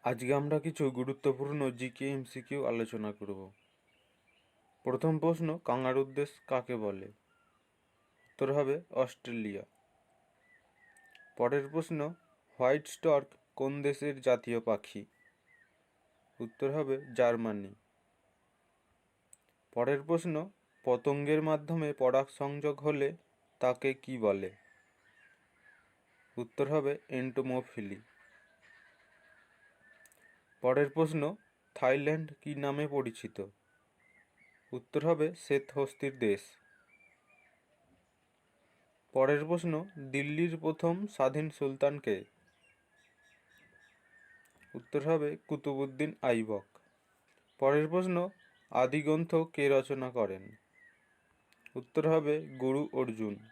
আজকে আমরা কিছু গুরুত্বপূর্ণ জিকে এমসিকিউ আলোচনা করব। প্রথম প্রশ্ন, কাঙ্গারুর দেশ কাকে বলে? উত্তর হবে অস্ট্রেলিয়া। পরের প্রশ্ন, হোয়াইট স্টর্ক কোন দেশের জাতীয় পাখি? উত্তর হবে জার্মানি। পরের প্রশ্ন, পতঙ্গের মাধ্যমে পরাগ সংযোগ হলে তাকে কি বলে? উত্তর হবে এন্টোমোফিলি। পরের প্রশ্ন, থাইল্যান্ড কি নামে পরিচিত? উত্তর হবে শ্বেত-হস্তির দেশ। পরের প্রশ্ন, দিল্লির প্রথম স্বাধীন সুলতান কে? উত্তর হবে কুতুবউদ্দিন আইবক। পরের প্রশ্ন, আদিগ্রন্থ কে রচনা করেন? উত্তর হবে গুরু অর্জুন।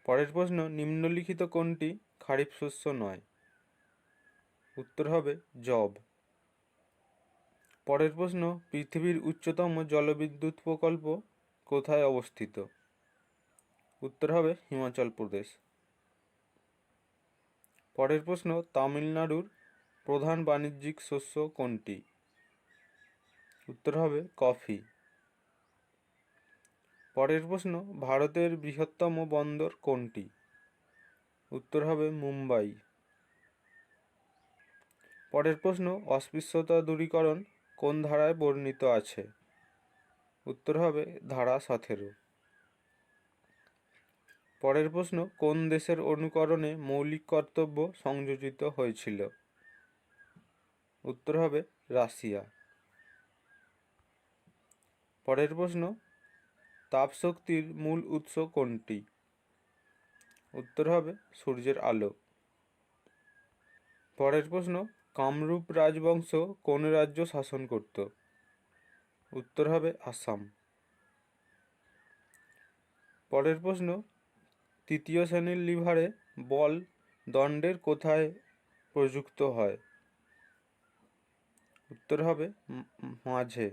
পরের প্রশ্ন, নিম্নলিখিত কোনটি খারিফ শস্য নয়? উত্তর হবে যব। পরের প্রশ্ন, পৃথিবীর উচ্চতম জলবিদ্যুৎ প্রকল্প কোথায় অবস্থিত? উত্তর হবে হিমাচল প্রদেশ। পরের প্রশ্ন, তামিলনাড়ুর প্রধান বাণিজ্যিক শস্য কোনটি? উত্তর হবে কফি। পরের প্রশ্ন, ভারতের বৃহত্তম বন্দর কোনটি? উত্তর হবে মুম্বাই। পরের প্রশ্ন, অস্পৃশ্যতা দূরীকরণ কোন ধারায় বর্ণিত আছে? উত্তর হবে ধারা 17। পরের প্রশ্ন, কোন দেশের অনুকরণে মৌলিক কর্তব্য সংযোজিত হয়েছিল? উত্তর হবে রাশিয়া। পরের প্রশ্ন, তাপশক্তির মূল উৎস কোনটি? উত্তর হবে সূর্যের আলো। পরের প্রশ্ন, কামরূপ রাজবংশ কোন রাজ্য শাসন করত? উত্তর হবে আসাম। পরের প্রশ্ন, তৃতীয় শ্রেণীর লিভারে বল দণ্ডের কোথায় প্রযুক্ত হয়? উত্তর হবে মাঝে।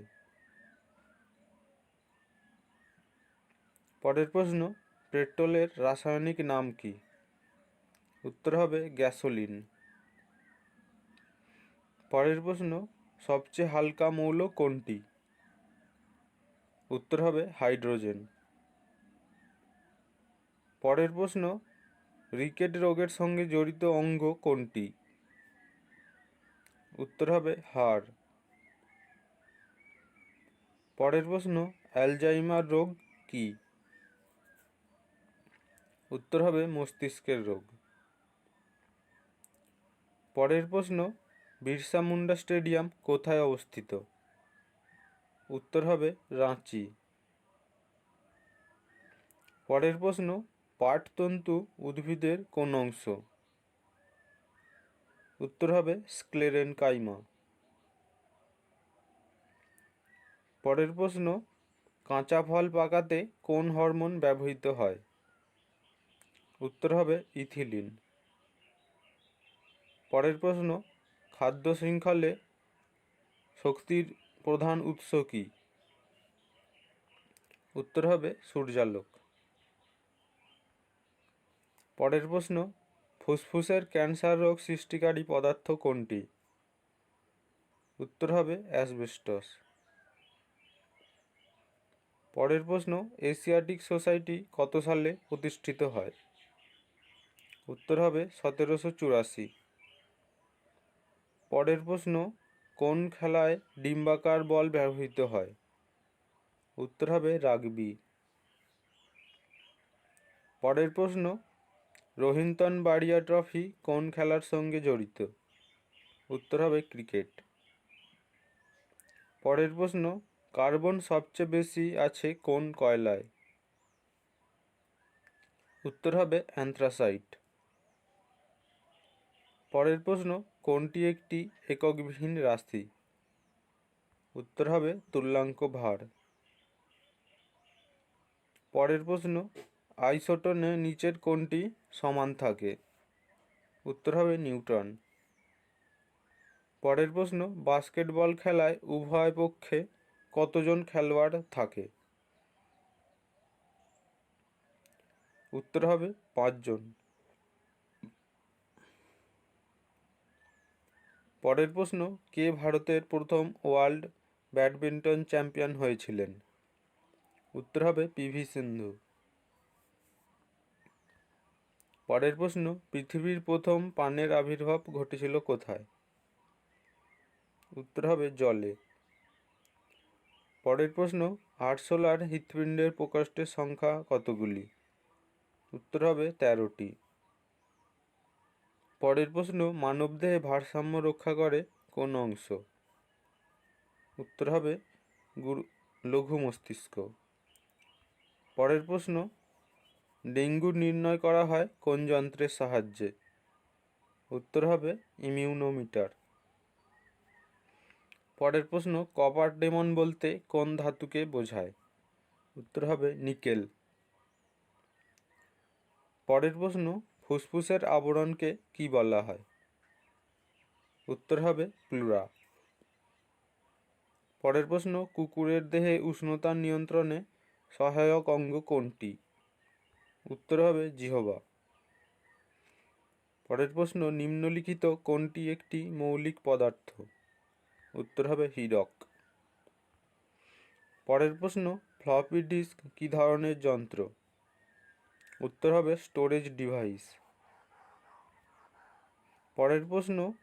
পরের প্রশ্ন, পেট্রোলের রাসায়নিক নাম কি? উত্তর হবে গ্যাসোলিন। পরের প্রশ্ন, সবচেয়ে হালকা মৌল কোনটি? উত্তর হবে হাইড্রোজেন। পরের প্রশ্ন, রিকেট রোগের সঙ্গে জড়িত অঙ্গ কোনটি? উত্তর হবে হাড়। পরের প্রশ্ন, অ্যালজাইমার রোগ কি? উত্তর হবে মস্তিষ্কের রোগ। পরের প্রশ্ন, বিরসা মুন্ডা স্টেডিয়াম কোথায় অবস্থিত? উত্তর হবে রাঁচি। পরের প্রশ্ন, পাটতন্তু উদ্ভিদের কোন অংশ? উত্তর হবে স্ক্লেরেনকাইমা। পরের প্রশ্ন, কাঁচা ফল পাকাতে কোন হরমোন ব্যবহৃত হয়? উত্তর হবে ইথিলিন। পরের প্রশ্ন, খাদ্য শৃঙ্খলে শক্তির প্রধান উৎস কি? উত্তর হবে সূর্যালোক। পরের প্রশ্ন, ফুসফুসের ক্যান্সার রোগ সৃষ্টিকারী পদার্থ কোনটি? উত্তর হবে অ্যাসবেস্টস। পরের প্রশ্ন, এশিয়াটিক সোসাইটি কত সালে প্রতিষ্ঠিত হয়? উত্তর হবে 1784। পরের প্রশ্ন, কোন খেলায় ডিম্বাকার বল ব্যবহৃত হয়? উত্তর হবে রাগবি। পরের প্রশ্ন, রোহিন্তন বাড়িয়া ট্রফি কোন খেলার সঙ্গে জড়িত? উত্তর হবে ক্রিকেট। পরের প্রশ্ন, কার্বন সবচেয়ে বেশি আছে কোন কয়লায়? উত্তর হবে অ্যান্থ্রাসাইট। পরের প্রশ্ন, কোনটি একটি এককবিহীন রাশি? উত্তর হবে তুল্যাঙ্ক ভার। পরের প্রশ্ন, আইসোটোনে নিচের কোনটি সমান থাকে? উত্তর হবে নিউটন। পরের প্রশ্ন, বাস্কেটবল খেলায় উভয় পক্ষে কতজন খেলোয়াড় থাকে? উত্তর হবে 5 জন। পরের প্রশ্ন, কে ভারতের প্রথম ওয়ার্ল্ড ব্যাডমিন্টন চ্যাম্পিয়ন হয়েছিলেন? উত্তর হবে পিভি সিন্ধু। পরের প্রশ্ন, পৃথিবীর প্রথম পানের আবির্ভাব ঘটেছিল কোথায়? উত্তর হবে জলে। পরের প্রশ্ন, আরশোলার হৃৎপিণ্ডের প্রকোষ্ঠের সংখ্যা কতগুলি? উত্তর হবে 13টি। পরের প্রশ্ন, মানবদেহে ভারসাম্য রক্ষা করে কোন অংশ? উত্তর হবে লঘু মস্তিষ্ক। পরের প্রশ্ন, ডেঙ্গু নির্ণয় করা হয় কোন যন্ত্রের সাহায্যে? উত্তর হবে ইমিউনোমিটার। পরের প্রশ্ন, কপার ডেমন বলতে কোন ধাতুকে বোঝায়? উত্তর হবে নিকেল। পরের প্রশ্ন, ফুসফুসের আবরণকে কি বলা হয়? উত্তর হবে প্লুরা। পরের প্রশ্ন, কুকুরের দেহে উষ্ণতা নিয়ন্ত্রণে সহায়ক অঙ্গ কোনটি? উত্তর হবে জিহ্বা। পরের প্রশ্ন, নিম্নলিখিত কোনটি একটি মৌলিক পদার্থ? উত্তর হবে হীরক। পরের প্রশ্ন, ফ্লপি ডিস্ক কি ধরনের যন্ত্র? উত্তর হবে স্টোরেজ ডিভাইস। পরের প্রশ্ন,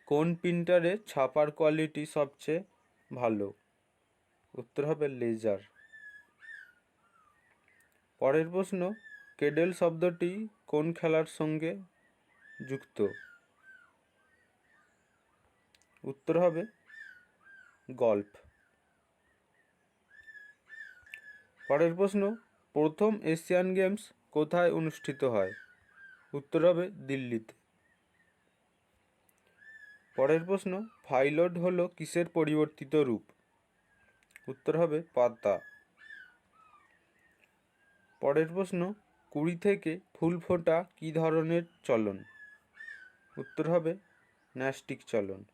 কোন প্রিন্টারে ছাপার কোয়ালিটি সবচেয়ে ভালো? উত্তর হবে লেজার। পরের প্রশ্ন, কেডেল শব্দটি কোন খেলার সঙ্গে যুক্ত? উত্তর হবে গল্ফ। পরের প্রশ্ন, প্রথম এশিয়ান গেমস কোথায় অনুষ্ঠিত হয়? উত্তর হবে দিল্লিতে। পরের প্রশ্ন, ফাইলড হলো কিসের পরিবর্তিত রূপ? উত্তর হবে পাতা। পরের প্রশ্ন, কুড়ি থেকে ফুল ফোটা কি ধরনের চলন? উত্তর হবে ন্যাস্টিক চলন।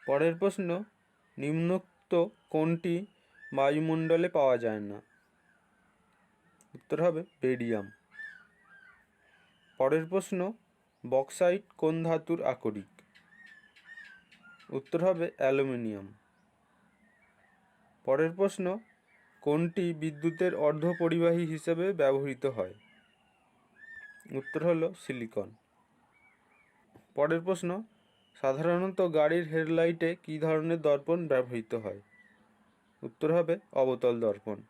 পরের প্রশ্ন, নিম্নোক্ত কোনটি বায়ুমণ্ডলে পাওয়া যায় না? উত্তর হবে বেরিয়াম। পরের প্রশ্ন, বক্সাইট কোন ধাতুর আকরিক? উত্তর হবে অ্যালুমিনিয়াম। পরের প্রশ্ন, কোনটি বিদ্যুতের অর্ধপরিবাহী হিসেবে ব্যবহৃত হয়? উত্তর হলো সিলিকন। পরের প্রশ্ন, সাধারণত গাড়ির হেডলাইটে কী ধরনের দর্পণ ব্যবহৃত হয়? উত্তর হবে অবতল দর্পণ।